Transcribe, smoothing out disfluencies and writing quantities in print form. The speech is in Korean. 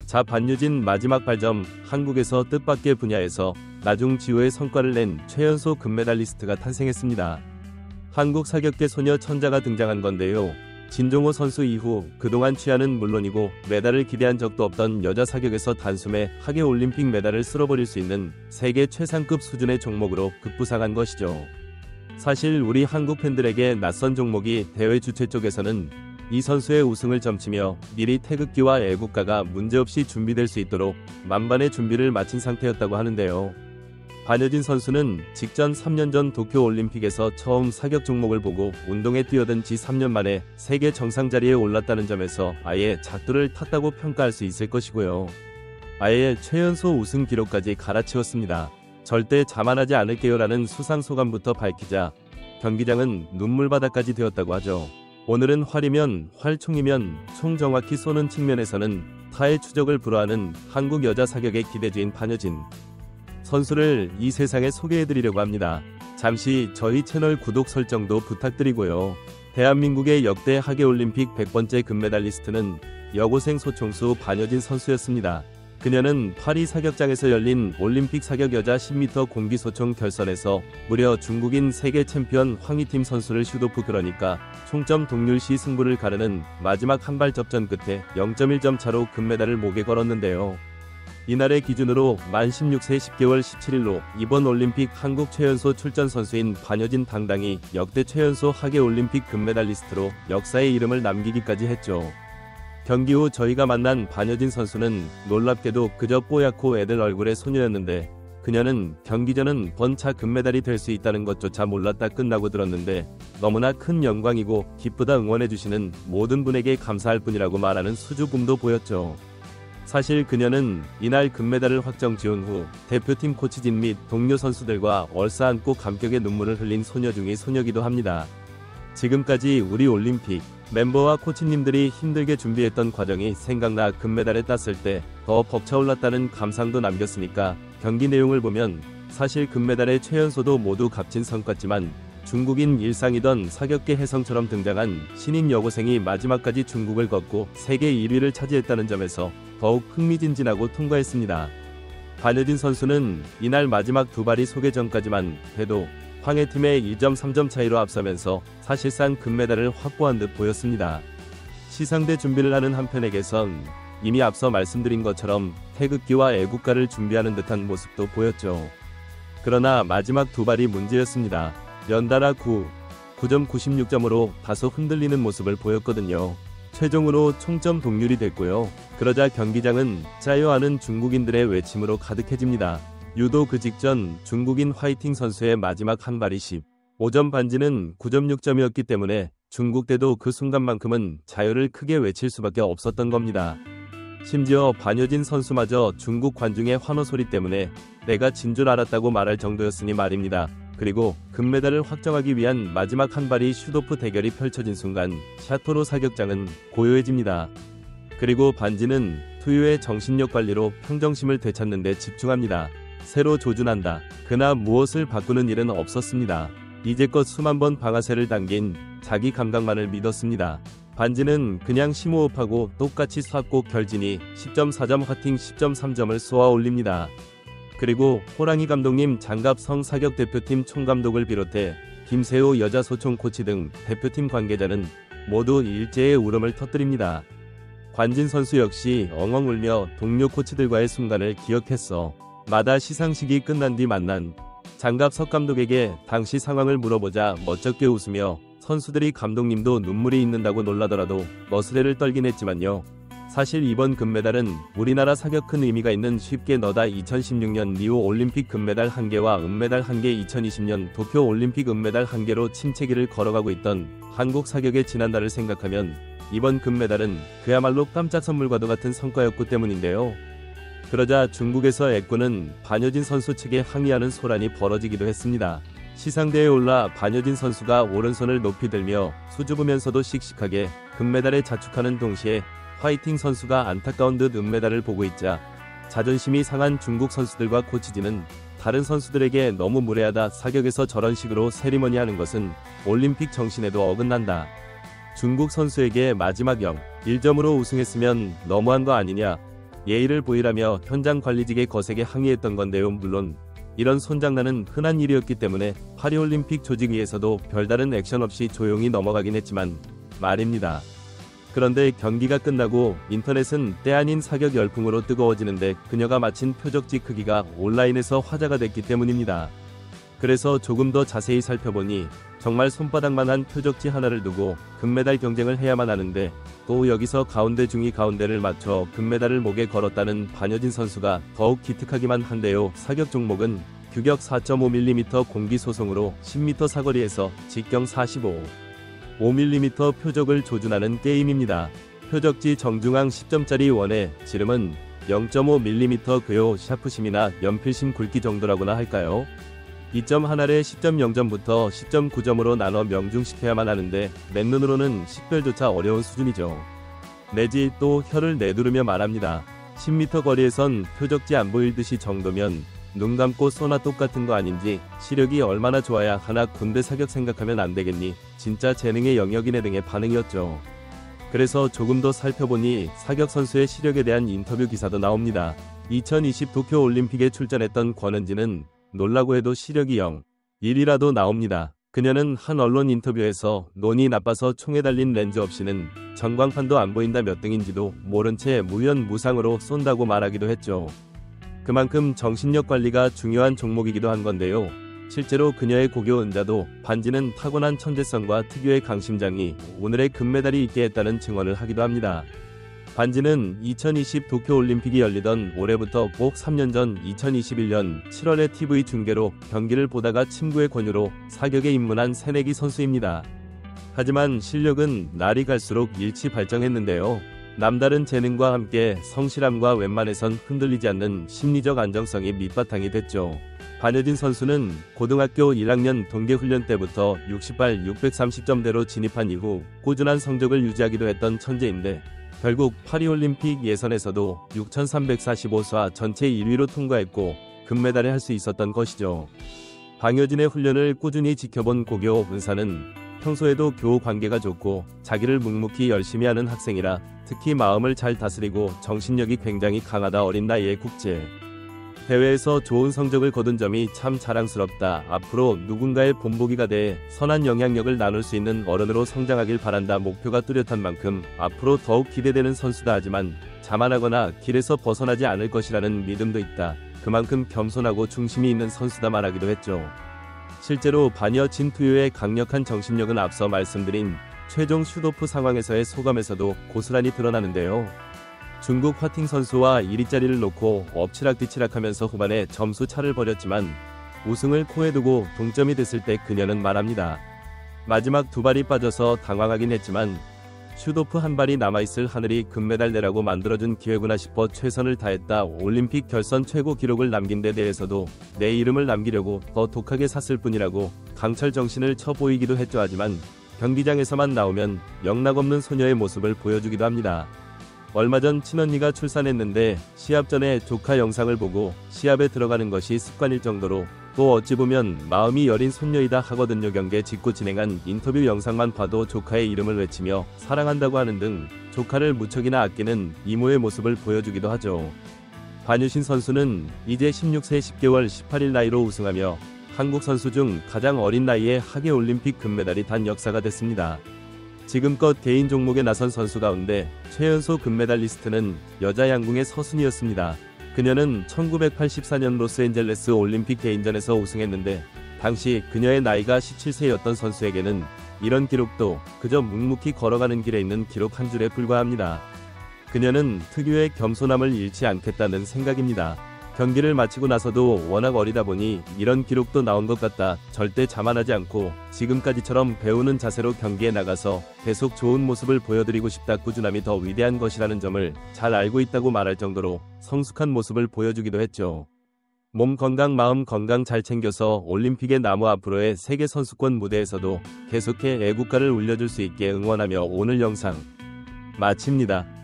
자, 반유진 마지막 발점. 한국에서 뜻밖의 분야에서 나중지휘의 성과를 낸 최연소 금메달리스트가 탄생했습니다. 한국 사격계 소녀 천자가 등장한 건데요. 진종호 선수 이후 그동안 취하는 물론이고 메달을 기대한 적도 없던 여자 사격에서 단숨에 하계 올림픽 메달을 쓸어버릴 수 있는 세계 최상급 수준의 종목으로 급부상한 것이죠. 사실 우리 한국 팬들에게 낯선 종목이 대회 주최 쪽에서는 이 선수의 우승을 점치며 미리 태극기와 애국가가 문제없이 준비될 수 있도록 만반의 준비를 마친 상태였다고 하는데요. 반여진 선수는 직전 3년 전 도쿄올림픽에서 처음 사격 종목을 보고 운동에 뛰어든 지 3년 만에 세계 정상 자리에 올랐다는 점에서 아예 작두를 탔다고 평가할 수 있을 것이고요. 아예 최연소 우승 기록까지 갈아치웠습니다. 절대 자만하지 않을게요라는 수상소감부터 밝히자 경기장은 눈물바다까지 되었다고 하죠. 오늘은 활이면 활총이면 총 정확히 쏘는 측면에서는 타의 추적을 불허하는 한국 여자 사격의 기대주인 반여진 선수를 이 세상에 소개해드리려고 합니다. 잠시 저희 채널 구독 설정도 부탁드리고요. 대한민국의 역대 하계올림픽 100번째 금메달리스트는 여고생 소총수 반여진 선수였습니다. 그녀는 파리 사격장에서 열린 올림픽 사격 여자 10m 공기소총 결선에서 무려 중국인 세계 챔피언 황희팀 선수를 슈도프 그러니까 총점 동률시 승부를 가르는 마지막 한발 접전 끝에 0.1점 차로 금메달을 목에 걸었는데요. 이날의 기준으로 만 16세 10개월 17일로 이번 올림픽 한국 최연소 출전 선수인 반여진 당당히 역대 최연소 하계올림픽 금메달리스트로 역사의 이름을 남기기까지 했죠. 경기 후 저희가 만난 반여진 선수는 놀랍게도 그저 뽀얗고 애들 얼굴의 소녀였는데 그녀는 경기 전은 번차 금메달이 될 수 있다는 것조차 몰랐다 끝나고 들었는데 너무나 큰 영광이고 기쁘다 응원해주시는 모든 분에게 감사할 뿐이라고 말하는 수줍음도 보였죠. 사실 그녀는 이날 금메달을 확정 지은 후 대표팀 코치진 및 동료 선수들과 얼싸안고 감격의 눈물을 흘린 소녀 중의 소녀기도 합니다. 지금까지 우리 올림픽 멤버와 코치님들이 힘들게 준비했던 과정이 생각나 금메달에 땄을 때 더 벅차올랐다는 감상도 남겼으니까 경기 내용을 보면 사실 금메달의 최연소도 모두 값진 성과지만 중국인 일상이던 사격계 혜성처럼 등장한 신인 여고생이 마지막까지 중국을 걷고 세계 1위를 차지했다는 점에서 더욱 흥미진진하고 통과했습니다. 반여진 선수는 이날 마지막 두 발이 소개 전까지만 해도 황해팀의 1.3점 차이로 앞서면서 사실상 금메달을 확보한 듯 보였습니다. 시상대 준비를 하는 한편에게선 이미 앞서 말씀드린 것처럼 태극기와 애국가를 준비하는 듯한 모습도 보였죠. 그러나 마지막 두 발이 문제였습니다. 연달아 9점 96점으로 다소 흔들리는 모습을 보였거든요. 최종으로 총점 동률이 됐고요. 그러자 경기장은 짜요 하는 중국인들의 외침으로 가득해집니다. 유도 그 직전 중국인 화이팅 선수의 마지막 한 발이 15점 반지는 9.6점이었기 때문에 중국대도 그 순간만큼은 자유를 크게 외칠 수밖에 없었던 겁니다. 심지어 반여진 선수마저 중국 관중의 환호 소리 때문에 내가 진 줄 알았다고 말할 정도였으니 말입니다. 그리고 금메달을 확정하기 위한 마지막 한 발이 슈도프 대결이 펼쳐진 순간 샤토로 사격장은 고요해집니다. 그리고 반지는 투유의 정신력 관리로 평정심을 되찾는 데 집중합니다. 새로 조준한다. 그나 무엇을 바꾸는 일은 없었습니다. 이제껏 수만 번 방아쇠를 당긴 자기 감각만을 믿었습니다. 반지는 그냥 심호흡하고 똑같이 쐈고 결진이 10.4점 화팅 10.3점을 쏘아 올립니다. 그리고 호랑이 감독님, 장갑성 사격 대표팀 총감독을 비롯해 김세호 여자 소총 코치 등 대표팀 관계자는 모두 일제의 울음을 터뜨립니다. 관진 선수 역시 엉엉 울며 동료 코치들과의 순간을 기억했어. 마다 시상식이 끝난 뒤 만난 장갑석 감독에게 당시 상황을 물어보자 멋쩍게 웃으며 선수들이 감독님도 눈물이 있는다고 놀라더라도 머스레를 떨긴 했지만요. 사실 이번 금메달은 우리나라 사격 큰 의미가 있는 쉽게 너다 2016년 리우 올림픽 금메달 1개와 은메달 1개 2020년 도쿄 올림픽 은메달 1개로 침체기를 걸어가고 있던 한국 사격의 지난달을 생각하면 이번 금메달은 그야말로 깜짝 선물과도 같은 성과였기 때문인데요. 그러자 중국에서 애꾸는 반여진 선수 측에 항의하는 소란이 벌어지기도 했습니다. 시상대에 올라 반여진 선수가 오른손을 높이 들며 수줍으면서도 씩씩하게 금메달에 자축하는 동시에 화이팅 선수가 안타까운 듯 은메달을 보고 있자 자존심이 상한 중국 선수들과 코치진은 다른 선수들에게 너무 무례하다, 사격에서 저런 식으로 세리머니 하는 것은 올림픽 정신에도 어긋난다. 중국 선수에게 마지막 0.1점으로 우승했으면 너무한 거 아니냐. 예의를 보이라며 현장 관리직에 거세게 항의했던 건데요. 물론 이런 손장난은 흔한 일이었기 때문에 파리올림픽 조직위에서도 별다른 액션 없이 조용히 넘어가긴 했지만 말입니다. 그런데 경기가 끝나고 인터넷은 때 아닌 사격 열풍으로 뜨거워지는데 그녀가 마친 표적지 크기가 온라인에서 화제가 됐기 때문입니다. 그래서 조금 더 자세히 살펴보니 정말 손바닥만한 표적지 하나를 두고 금메달 경쟁을 해야만 하는데 또 여기서 가운데 중위 가운데를 맞춰 금메달을 목에 걸었다는 반여진 선수가 더욱 기특하기만 한데요. 사격 종목은 규격 4.5mm 공기 소송으로 10m 사거리에서 직경 45mm 표적을 조준하는 게임입니다. 표적지 정중앙 10점짜리 원의 지름은 0.5mm 그요. 샤프심이나 연필심 굵기 정도라고나 할까요? 2점 하나를 10.0점부터 10.9점으로 나눠 명중시켜야만 하는데 맨눈으로는 식별조차 어려운 수준이죠. 내지 또 혀를 내두르며 말합니다. 10m 거리에선 표적지 안 보일 듯이 정도면 눈 감고 쏘나 똑같은 거 아닌지 시력이 얼마나 좋아야 하나 군대 사격 생각하면 안 되겠니? 진짜 재능의 영역이네 등의 반응이었죠. 그래서 조금 더 살펴보니 사격 선수의 시력에 대한 인터뷰 기사도 나옵니다. 2020 도쿄 올림픽에 출전했던 권은지는 놀라고 해도 시력이 0, 1이라도 나옵니다. 그녀는 한 언론 인터뷰에서 눈이 나빠서 총에 달린 렌즈 없이는 전광판도 안 보인다 몇 등인지도 모른 채 무연무상으로 쏜다고 말하기도 했죠. 그만큼 정신력 관리가 중요한 종목이기도 한 건데요. 실제로 그녀의 고교 은자도 반지는 타고난 천재성과 특유의 강심장이 오늘의 금메달이 있게 했다는 증언을 하기도 합니다. 반지는 2020 도쿄올림픽이 열리던 올해부터 꼭 3년 전 2021년 7월에 TV 중계로 경기를 보다가 친구의 권유로 사격에 입문한 새내기 선수입니다. 하지만 실력은 날이 갈수록 일치발정했는데요. 남다른 재능과 함께 성실함과 웬만해선 흔들리지 않는 심리적 안정성이 밑바탕이 됐죠. 반여진 선수는 고등학교 1학년 동계훈련 때부터 60발 630점대로 진입한 이후 꾸준한 성적을 유지하기도 했던 천재인데 결국 파리올림픽 예선에서도 6345쏴 전체 1위로 통과했고 금메달을 할 수 있었던 것이죠. 방여진의 훈련을 꾸준히 지켜본 고교 은사는 평소에도 교우 관계가 좋고 자기를 묵묵히 열심히 하는 학생이라 특히 마음을 잘 다스리고 정신력이 굉장히 강하다. 어린 나이에 국제 대회에서 좋은 성적을 거둔 점이 참 자랑스럽다. 앞으로 누군가의 본보기가 돼 선한 영향력을 나눌 수 있는 어른으로 성장하길 바란다. 목표가 뚜렷한 만큼 앞으로 더욱 기대되는 선수다. 하지만 자만하거나 길에서 벗어나지 않을 것이라는 믿음도 있다. 그만큼 겸손하고 중심이 있는 선수다 말하기도 했죠. 실제로 반여 진투유의 강력한 정신력은 앞서 말씀드린 최종 슛오프 상황에서의 소감에서도 고스란히 드러나는데요. 중국 화팅 선수와 1위짜리를 놓고 엎치락뒤치락하면서 후반에 점수 차를 벌였지만 우승을 코에 두고 동점이 됐을 때 그녀는 말합니다. 마지막 두 발이 빠져서 당황하긴 했지만 슛오프 한 발이 남아있을 하늘이 금메달 내라고 만들어준 기회구나 싶어 최선을 다했다. 올림픽 결선 최고 기록을 남긴 데 대해서도 내 이름을 남기려고 더 독하게 샀을 뿐이라고 강철 정신을 쳐 보이기도 했죠. 하지만 경기장에서만 나오면 영락없는 소녀의 모습을 보여주기도 합니다. 얼마 전 친언니가 출산했는데 시합 전에 조카 영상을 보고 시합에 들어가는 것이 습관일 정도로 또 어찌 보면 마음이 여린 손녀이다 하거든요. 경기 직후 진행한 인터뷰 영상만 봐도 조카의 이름을 외치며 사랑한다고 하는 등 조카를 무척이나 아끼는 이모의 모습을 보여주기도 하죠. 반유신 선수는 이제 16세 10개월 18일 나이로 우승하며 한국 선수 중 가장 어린 나이에 하계 올림픽 금메달이 단 역사가 됐습니다. 지금껏 개인 종목에 나선 선수 가운데 최연소 금메달리스트는 여자 양궁의 서순이었습니다. 그녀는 1984년 로스앤젤레스 올림픽 개인전에서 우승했는데 당시 그녀의 나이가 17세였던 선수에게는 이런 기록도 그저 묵묵히 걸어가는 길에 있는 기록 한 줄에 불과합니다. 그녀는 특유의 겸손함을 잃지 않겠다는 생각입니다. 경기를 마치고 나서도 워낙 어리다 보니 이런 기록도 나온 것 같다. 절대 자만하지 않고 지금까지처럼 배우는 자세로 경기에 나가서 계속 좋은 모습을 보여드리고 싶다. 꾸준함이 더 위대한 것이라는 점을 잘 알고 있다고 말할 정도로 성숙한 모습을 보여주기도 했죠. 몸 건강 마음 건강 잘 챙겨서 올림픽의 나무 앞으로의 세계 선수권 무대에서도 계속해 애국가를 울려줄 수 있게 응원하며 오늘 영상 마칩니다.